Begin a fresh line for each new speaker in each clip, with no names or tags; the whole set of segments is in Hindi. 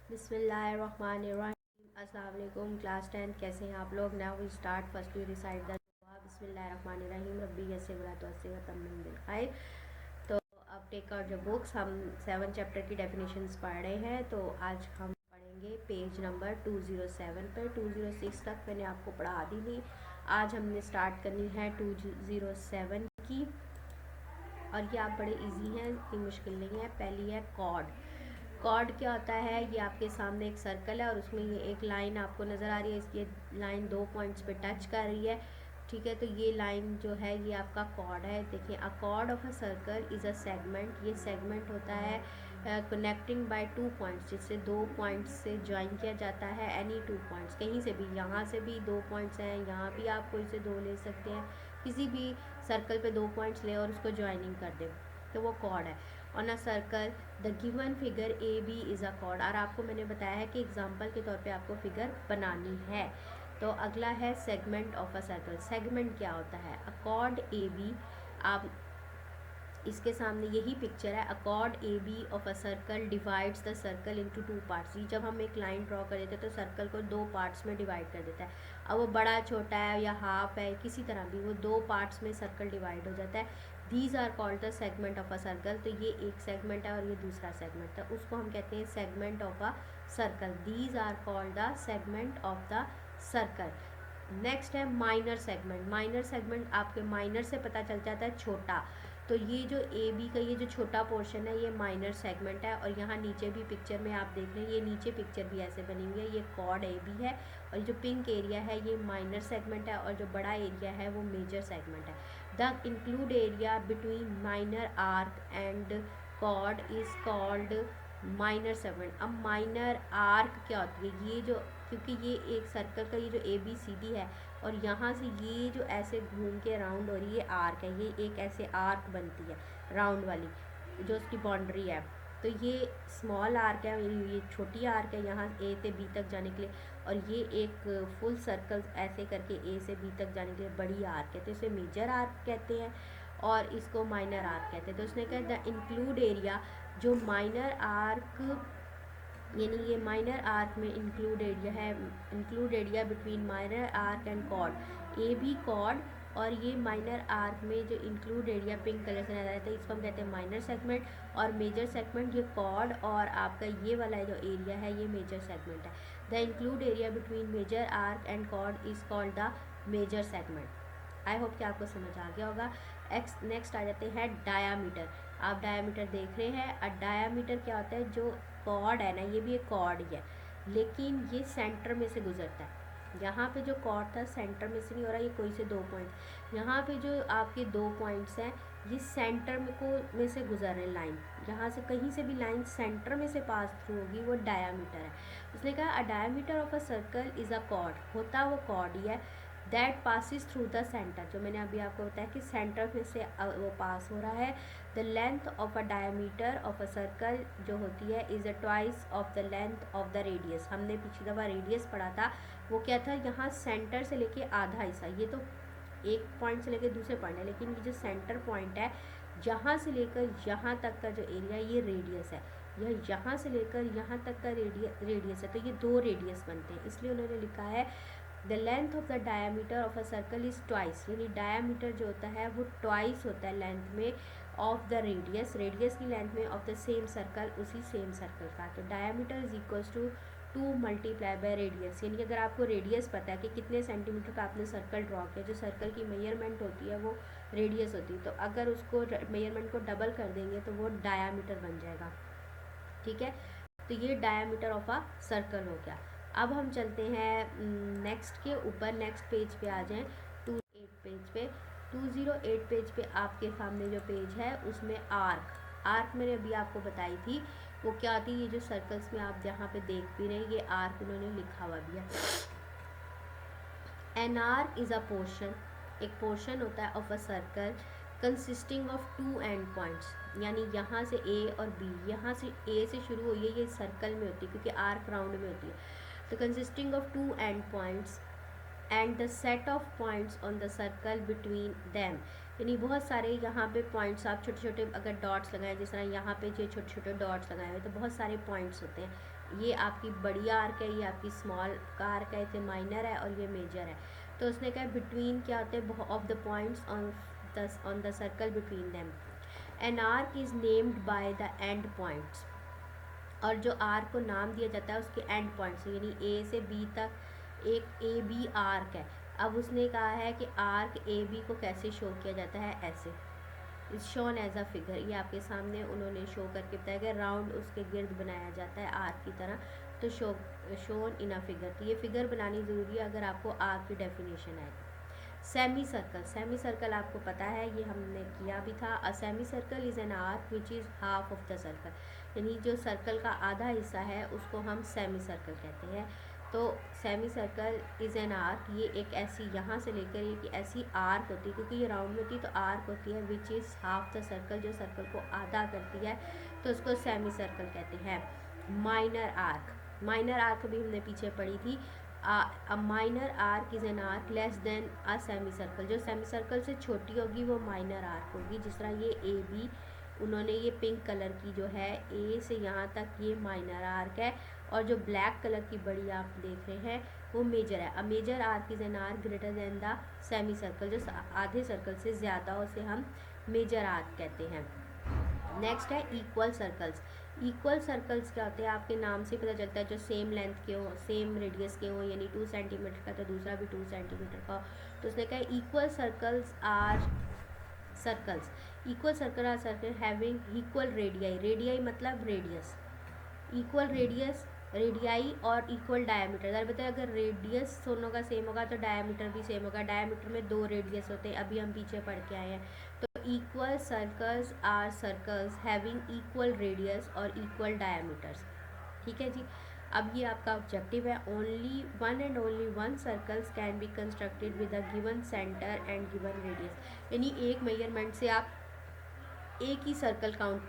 बिस्मिल्लाहिर्रहमानिर्रहीम। अस्सलाम वालेकुम क्लास 10 कैसे हैं आप लोग। Now we start first you recite the दुआ। बिस्मिल्लाहिर्रहमानिर्रहीम रब्बी यस्सिर वला तुअस्सिर व तम्मिम बिल खैर। तो अब टेक आउट द बुक्स। हम 7 चैप्टर की डेफिनेशंस पढ़ रहे हैं। तो आज हम पढ़ेंगे पेज नंबर 207 पर। 206 तक मैंने आपको पढ़ा दी थी। आज हमने स्टार्ट करनी है 207 की, और ये आप बड़े इजी हैं, इतनी मुश्किल नहीं है। पहली है कॉर्ड। कॉर्ड क्या होता है, ये आपके सामने एक सर्कल है और उसमें ये एक लाइन आपको नज़र आ रही है। ये लाइन 2 पॉइंट्स पे टच कर रही है, ठीक है। तो ये लाइन जो है ये आपका कॉर्ड है। देखिए, अ cord of a circle is a segment. ये सेगमेंट होता है कनेक्टिंग बाय 2 पॉइंट्स, जिससे 2 पॉइंट्स से ज्वाइन किया जाता है। एनी 2 पॉइंट्स, कहीं से भी, यहाँ से भी 2 पॉइंट्स हैं, यहाँ भी आप कोई से 2 ले सकते हैं। किसी भी सर्कल पे 2 पॉइंट्स ले और उसको ज्वाइनिंग कर दें, तो वो कॉर्ड है। On a circle the given figure A B is a chord. और आपको मैंने बताया है कि एग्जाम्पल के तौर पे आपको फिगर बनानी है। तो अगला है segment of a circle. Segment क्या होता है, अ कॉर्ड ए बी। आप इसके सामने यही पिक्चर है। A chord A B of a circle divides the circle into 2 parts. जब हम एक लाइन ड्रॉ कर देते हैं तो सर्कल को 2 पार्ट्स में डिवाइड कर देता है। अब वो बड़ा छोटा है या हाफ है, किसी तरह भी वो 2 पार्ट्स में सर्कल डिवाइड हो जाता है। These are called the segment of a circle. तो ये एक सेगमेंट है और ये दूसरा सेगमेंट है, उसको हम कहते हैं segment of a circle. These are called the segment of the circle. Next है माइनर सेगमेंट। माइनर सेगमेंट आपके माइनर से पता चल जाता है छोटा। तो ये जो ए बी का ये जो छोटा पोर्शन है ये माइनर सेगमेंट है। और यहाँ नीचे भी पिक्चर में आप देख रहे हैं, ये नीचे पिक्चर भी ऐसे बनी हुई है, ये कॉर्ड ए बी है। और जो पिंक एरिया है ये माइनर सेगमेंट है, और जो बड़ा एरिया है वो मेजर सेगमेंट है। The include area between minor arc and chord is called minor segment. अब माइनर आर्क क्या होती है, ये जो, क्योंकि ये एक सर्कल का ये जो ए बी सी डी है और यहाँ से ये जो ऐसे घूम के राउंड हो रही है आर्क है, ये एक ऐसे आर्क बनती है राउंड वाली, जो उसकी बाउंड्री है। तो ये स्मॉल आर्क है, ये छोटी आर्क है यहाँ ए से बी तक जाने के लिए। और ये एक फुल सर्कल ऐसे करके ए से बी तक जाने के लिए बड़ी आर्क है, तो इसे मेजर आर्क कहते हैं और इसको माइनर आर्क कहते हैं। तो उसने कहा द इंक्लूड एरिया, जो माइनर आर्क, यानी ये माइनर आर्क में इंक्लूड एरिया है, include area between minor arc and chord, A B chord. और ये माइनर आर्क में जो इंक्लूड एरिया पिंक कलर से नजर आता है, इसको हम कहते हैं माइनर सेगमेंट। और मेजर सेगमेंट ये कॉर्ड और आपका ये वाला जो एरिया है ये मेजर सेगमेंट है। The include area between major arc and chord is called the major segment. I hope कि आपको समझ आ गया होगा। नेक्स्ट आ जाते हैं डायामीटर। आप डायामीटर देख रहे हैं। और डायामीटर क्या होता है, जो कॉर्ड है ना, ये भी एक कॉर्ड ही है, लेकिन ये सेंटर में से गुजरता है। यहाँ पे जो कॉर्ड था सेंटर में से नहीं हो रहा, ये कोई से 2 पॉइंट, यहाँ पे जो आपके 2 पॉइंट्स हैं ये सेंटर में से गुजर रहे लाइन। यहाँ से कहीं से भी लाइन सेंटर में से पास थ्रू होगी, वो डायामीटर है। उसने कहा a diameter of a circle is a chord. होता वो कॉर्ड ही है that passes through the centre, जो मैंने अभी आपको बताया कि सेंटर में से वो पास हो रहा है। The length of a diameter of a circle जो होती है is a twice of the length of the radius. हमने पिछली दफ़ा रेडियस पढ़ा था, वो क्या था, यहाँ सेंटर से लेके आधा हिस्सा, ये तो एक पॉइंट से लेकर दूसरे पॉइंट है, लेकिन ये जो सेंटर पॉइंट है यहाँ से लेकर यहाँ तक का जो एरिया ये रेडियस है, यह यहाँ से लेकर यहाँ तक का रेडियस है। तो ये 2 रेडियस बनते हैं, इसलिए उन्होंने लिखा है the length of the diameter of a circle is twice. यानी डायमीटर जो होता है वो ट्वाइस होता है लेंथ में ऑफ द रेडियस, रेडियस की लेंथ में ऑफ द सेम सर्कल, उसी सेम सर्कल का। तो diameter is equals to 2 multiply by radius. यानी कि अगर आपको रेडियस पता है कि कितने सेंटीमीटर का आपने सर्कल ड्रॉ किया, जो सर्कल की मेजरमेंट होती है वो रेडियस होती है, तो अगर उसको मेजरमेंट को डबल कर देंगे तो वो डायमीटर बन जाएगा, ठीक है। तो ये डायमीटर ऑफ अ सर्कल हो गया। अब हम चलते हैं नेक्स्ट के ऊपर, नेक्स्ट पेज पे आ जाएं, 208 पेज पे। 208 पेज पे आपके सामने जो पेज है उसमें आर्क, आर्क मैंने अभी आपको बताई थी वो क्या होती है। ये जो सर्कल्स में आप जहाँ पे देख भी रहे हैं ये आर्क उन्होंने लिखा हुआ भी है। An arc is a portion, एक पोर्शन होता है of a circle consisting of 2 and points. यानी यहाँ से ए और बी, यहाँ से ए से शुरू हुई है, ये सर्कल में होती है क्योंकि आर्क राउंड में होती है। तो consisting of 2 and points and the set of points on the circle between them. यानी बहुत सारे यहाँ पे पॉइंट्स, आप छोटे छोटे अगर डॉट्स लगाएं, जिस तरह यहाँ पे ये छोटे छोटे डॉट्स लगाए हुए, तो बहुत सारे पॉइंट्स होते हैं। ये आपकी बड़ी आर्क है, ये आपकी स्मॉल का आर्क है, ये माइनर है और ये मेजर है। तो उसने कहा बिटवीन क्या होते हैं, of the points on the circle between them an arc is named by the end points. और जो आर्क को नाम दिया जाता है उसके एंड पॉइंट्स, यानी ए से बी तक एक ए बी आर्क है। अब उसने कहा है कि आर्क ए बी को कैसे शो किया जाता है, ऐसे is shown as a figure. ये आपके सामने उन्होंने शो करके बताया कि राउंड उसके गिर्द बनाया जाता है आर्क की तरह, तो शोन इन अ फिगर। तो ये फिगर बनानी ज़रूरी है अगर आपको आर्क की डेफिनेशन आए। सेमी सर्कल, सेमी सर्कल आपको पता है, ये हमने किया भी था। A semi circle is an arc which is half of the circle, यानी जो सर्कल का आधा हिस्सा है उसको हम सेमी सर्कल कहते हैं। तो semi circle is an arc, ये एक ऐसी, यहाँ से लेकर एक ऐसी आर्क होती है, क्योंकि ये राउंड में होती है तो आर्क होती है which is half the circle, जो सर्कल को आधा करती है, तो उसको सेमी सर्कल कहते हैं। माइनर आर्क, माइनर आर्क भी हमने पीछे पढ़ी थी। A minor arc is an arc less than a semi circle, जो सेमी सर्कल से छोटी होगी वो माइनर आर्क होगी। जिस तरह ये ए बी, उन्होंने ये पिंक कलर की जो है ए से यहाँ तक, ये माइनर आर्क है, और जो ब्लैक कलर की बड़ी आप देख रहे हैं वो मेजर है। A major arc is an arc greater than the semicircle, जो आधे सर्कल से ज़्यादा, उसे हम मेजर आर्क कहते हैं। नेक्स्ट है इक्वल सर्कल्स। इक्वल सर्कल्स क्या होते हैं, आपके नाम से पता चलता है, जो सेम लेंथ के हो, सेम रेडियस के हो, यानी 2 सेंटीमीटर का तो दूसरा भी 2 सेंटीमीटर का। तो उसने कहा equal circles are circles, equal circle are circle having equal radii, radii मतलब रेडियस, इक्वल रेडियस रेडियाई और इक्वल डायमीटर। अगर बताए अगर रेडियस दोनों का सेम होगा तो डायमीटर भी सेम होगा। डायमीटर में 2 रेडियस होते हैं, अभी हम पीछे पढ़ के आए हैं। तो equal circles are circles having equal radius और इक्वल डायमीटर्स। ठीक है जी। अब ये आपका ऑब्जेक्टिव है, only one and only one circles can be constructed with a given centre and given radius, यानी एक मेजरमेंट से आप एक ही सर्कल काउंट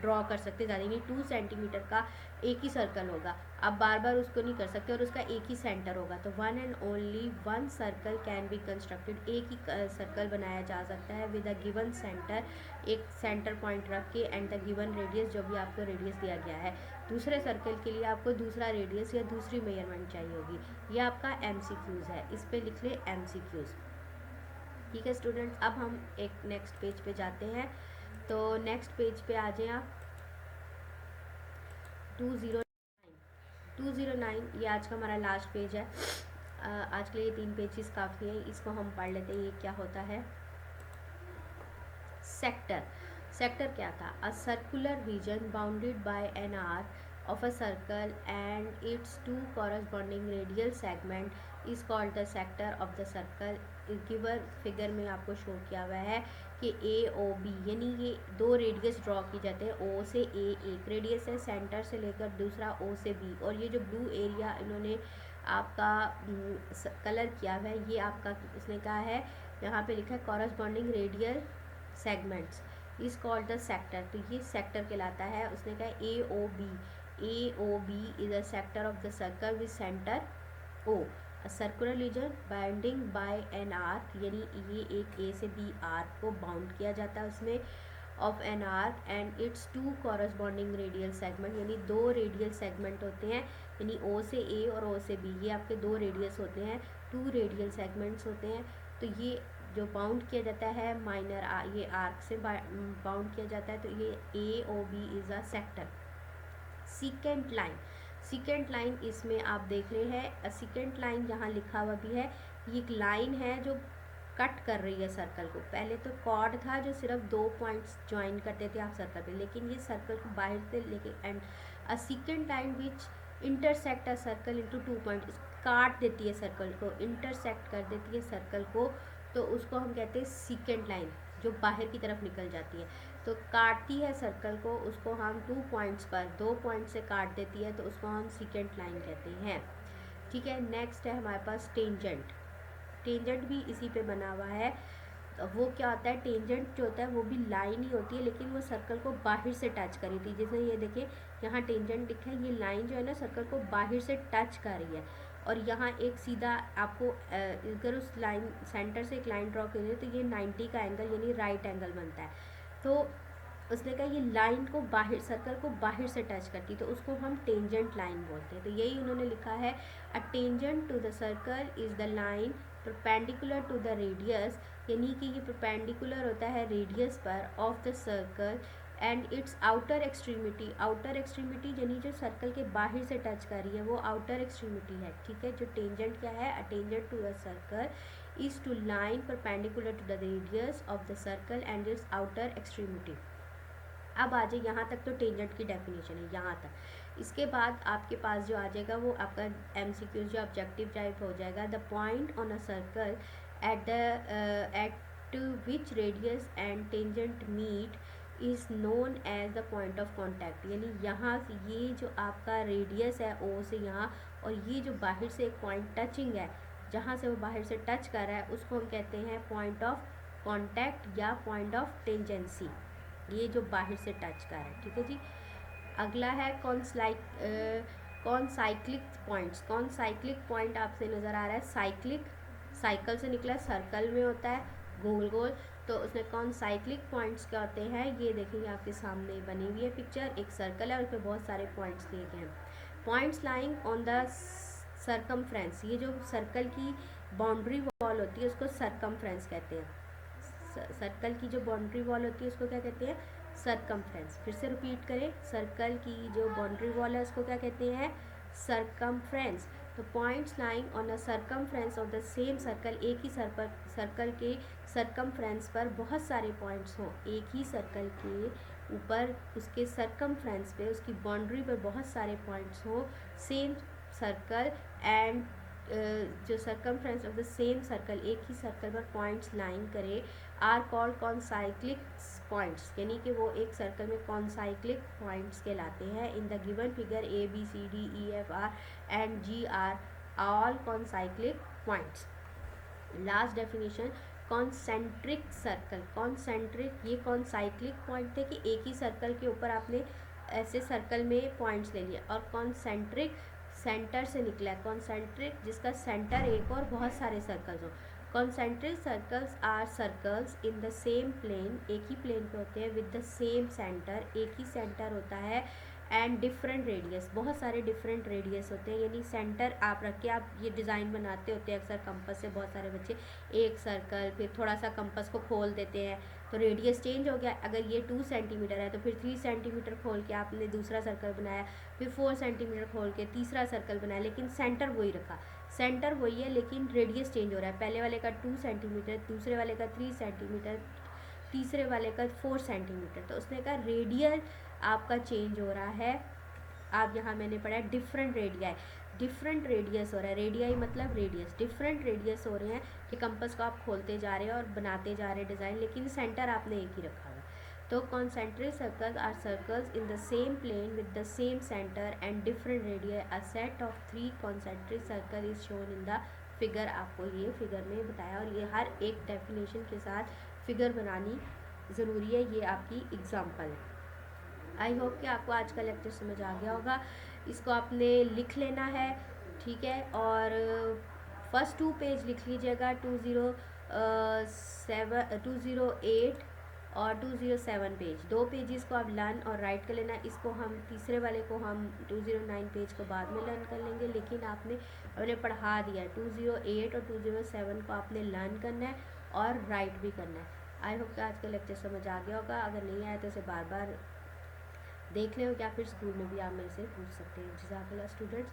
ड्रॉ कर सकते, ज़्यादा नहीं, 2 सेंटीमीटर का एक ही सर्कल होगा, आप बार बार उसको नहीं कर सकते, और उसका एक ही सेंटर होगा। तो one and only one circle can be constructed, एक ही सर्कल बनाया जा सकता है विद अ गिवन सेंटर, एक सेंटर पॉइंट रख के, एंड द गिवन रेडियस, जो भी आपको रेडियस दिया गया है। दूसरे सर्कल के लिए आपको दूसरा रेडियस या दूसरी मेजरमेंट चाहिए होगी। ये आपका MCQs है, इस पर लिख ले MCQs। ठीक है स्टूडेंट्स, अब हम एक नेक्स्ट पेज पे जाते हैं। तो नेक्स्ट पेज पे आ जाएं आप, 209, ये आज का हमारा लास्ट पेज है। आज के लिए ये 3 पेजेस काफ़ी हैं, इसको हम पढ़ लेते हैं। ये क्या होता है, सेक्टर। सेक्टर क्या था, अ circular reason bounded by an arc of a circle and it's 2 corresponding radial segment is called the sector of the circle. Given figure में आपको शो किया हुआ है कि AOB, यानी ये 2 रेडियस ड्रॉ की जाते हैं। O से A एक रेडियस है, सेंटर से लेकर दूसरा O से B, और ये जो ब्लू एरिया इन्होंने आपका कलर किया हुआ है, ये आपका इसने कहा है, यहाँ पे लिखा है corresponding radial segments is called the sector. तो ये सेक्टर कहलाता है। उसने कहा AOB is a sector of the circle with centre O, a circular region bounding by an arc, यानी ये एक A से B आर्क को बाउंड किया जाता है उसमें, of an arc and it's 2 corresponding radial segment, यानी 2 रेडियल सेगमेंट होते हैं, यानी O से A और O से B, ये आपके 2 रेडियस होते हैं, 2 रेडियल सेगमेंट्स होते हैं। तो ये जो बाउंड किया जाता है माइनर ये आर्क से बाउंड किया जाता है, तो ये AOB is a sector. Secant line, secant line इसमें आप देख रहे हैं, सीकेंट लाइन यहाँ लिखा हुआ भी है, ये एक लाइन है जो कट कर रही है सर्कल को। पहले तो कॉर्ड था जो सिर्फ 2 पॉइंट्स ज्वाइन करते थे आप सर्कल पे, लेकिन ये सर्कल को बाहर से लेके and a secant line which intersect a circle into 2 points, काट देती है सर्कल को, इंटरसेक्ट कर देती है सर्कल को, तो उसको हम कहते हैं सीकेंट लाइन, जो बाहर की तरफ निकल जाती है। तो काटती है सर्कल को, उसको हम 2 पॉइंट्स पर 2 पॉइंट से काट देती है, तो उसको हम सीकेंट लाइन कहते हैं। ठीक है, नेक्स्ट है हमारे पास टेंजेंट। टेंजेंट भी इसी पे बना हुआ है। तो वो क्या होता है, टेंजेंट जो होता है वो भी लाइन ही होती है, लेकिन वो सर्कल को बाहर से टच करी थी। जैसे ये देखिए यहाँ टेंजेंट लिखा है, ये लाइन जो है ना सर्कल को बाहर से टच कर रही है। और यहाँ एक सीधा आपको अगर उस लाइन सेंटर से एक लाइन ड्रॉ करें तो ये 90 का एंगल यानी राइट एंगल बनता है। तो उसने कहा ये लाइन को बाहर, सर्कल को बाहर से टच करती, तो उसको हम टेंजेंट लाइन बोलते हैं। तो यही उन्होंने लिखा है, a tangent to the circle is the line perpendicular to the radius, यानी कि ये परपेंडिकुलर होता है रेडियस पर of the circle and its outer extremity. Outer extremity यानी जो सर्कल के बाहर से टच कर रही है वो आउटर एक्सट्रीमिटी है, ठीक है। जो टेंजेंट क्या है, a tangent to the circle is to line perpendicular to the radius of the circle and its outer extremity. अब आ जाए यहाँ तक तो टेंजेंट की डेफिनेशन है यहाँ तक। इसके बाद आपके पास जो आ जाएगा वो आपका MCQ जो ऑब्जेक्टिव टाइप हो जाएगा, the point on a circle at which radius and tangent meet is known as the point of contact. यानी यहाँ से ये जो आपका रेडियस है O से यहाँ, और ये जो बाहर से एक पॉइंट टचिंग है, जहाँ से वो बाहर से टच कर रहा है, उसको हम कहते हैं पॉइंट ऑफ कॉन्टैक्ट या पॉइंट ऑफ टेंजेंसी, ये जो बाहर से टच कर रहा है, ठीक है जी। अगला है कॉनसाइक्लिक पॉइंट्स। कॉनसाइक्लिक पॉइंट आपसे नज़र आ रहा है, साइक्लिक साइकिल से निकला, सर्कल में होता है गोल गोल, तो उसमें कॉनसाइक्लिक पॉइंट्स क्या होते हैं, ये देखेंगे आपके सामने बनी हुई है पिक्चर, एक सर्कल है और उसमें बहुत सारे पॉइंट्स दिए गए हैं। Points lying on the circumference, ये जो सर्कल की बाउंड्री वॉल होती है उसको सर्कमफ्रेंस कहते हैं। सर्कल की जो बाउंड्री वॉल होती है उसको क्या कहते हैं, सर्कमफ्रेंस। फिर से रिपीट करें, सर्कल की जो बाउंड्री वॉल है उसको क्या कहते हैं, सर्कमफ्रेंस। तो points lying on a circumference of the same circle, एक ही सर्कल के सर्कमफ्रेंस पर बहुत सारे पॉइंट्स हों, एक ही सर्कल के ऊपर उसके सर्कमफ्रेंस पे, उसकी बाउंड्री पर बहुत सारे पॉइंट्स हों, सेम सर्कल एंड जो circumference of the same circle, एक ही सर्कल पर पॉइंट्स लाइन करे, आर कॉल्ड कॉनसाइक्लिक पॉइंट्स, यानी कि वो एक सर्कल में कॉनसाइक्लिक पॉइंट्स कहलाते हैं। In the given figure ABCDEFR and G are all concyclic points. Last definition, concentric circle. Concentric, ये कॉनसाइक्लिक पॉइंट थे कि एक ही सर्कल के ऊपर आपने ऐसे सर्कल में पॉइंट्स ले लिए, और कॉन्सेंट्रिक सेंटर से निकला है। कॉन्सेंट्रिक जिसका सेंटर एक और बहुत सारे सर्कल्स हो। Concentric circles are circles in the same plane, एक ही प्लेन पे होते हैं, विद द सेम सेंटर, एक ही सेंटर होता है, एंड डिफरेंट रेडियस, बहुत सारे डिफरेंट रेडियस होते हैं। यानी सेंटर आप रख के आप ये डिज़ाइन बनाते होते हैं अक्सर कंपास से, बहुत सारे बच्चे एक सर्कल, फिर थोड़ा सा कंपास को खोल देते हैं तो रेडियस चेंज हो गया। अगर ये 2 सेंटीमीटर है तो फिर 3 सेंटीमीटर खोल के आपने दूसरा सर्कल बनाया, फिर 4 सेंटीमीटर खोल के तीसरा सर्कल बनाया, लेकिन सेंटर वही रखा। सेंटर वही है लेकिन रेडियस चेंज हो रहा है, पहले वाले का 2 सेंटीमीटर, दूसरे वाले का 3 सेंटीमीटर, तीसरे वाले का 4 सेंटीमीटर। तो उसने कहा रेडियल आपका चेंज हो रहा है। आप यहाँ मैंने पढ़ा है डिफरेंट रेडियाई, डिफरेंट रेडियस हो रहा है, रेडियाई मतलब रेडियस, डिफरेंट रेडियस हो रहे हैं कि कंपास को आप खोलते जा रहे हैं और बनाते जा रहे हैं डिज़ाइन, लेकिन सेंटर आपने एक ही रखा हुआ। तो concentric circles are circles in the same plane with the same centre and different radii. A set of 3 concentric circle is shown in the figure. आपको ये फिगर में बताया, और ये हर एक डेफिनेशन के साथ फिगर बनानी ज़रूरी है, ये आपकी एग्जाम्पल है। आई होप कि आपको आज का लेक्चर समझ आ गया होगा। इसको आपने लिख लेना है, ठीक है, और फर्स्ट 2 पेज लिख लीजिएगा, 208 और 207 पेज, 2 पेजेस को आप लर्न और राइट कर लेना। इसको हम तीसरे वाले को हम 209 पेज को बाद में लर्न कर लेंगे, लेकिन आपने पढ़ा दिया 208 और 207 को आपने लर्न करना है और राइट भी करना है। आई होप कि आज का लेक्चर समझ आ गया होगा। अगर नहीं आया तो इसे बार बार देख लें, या फिर स्कूल में भी आप मेरे से पूछ सकते हैं। जज़ाकल्लाह स्टूडेंट्स।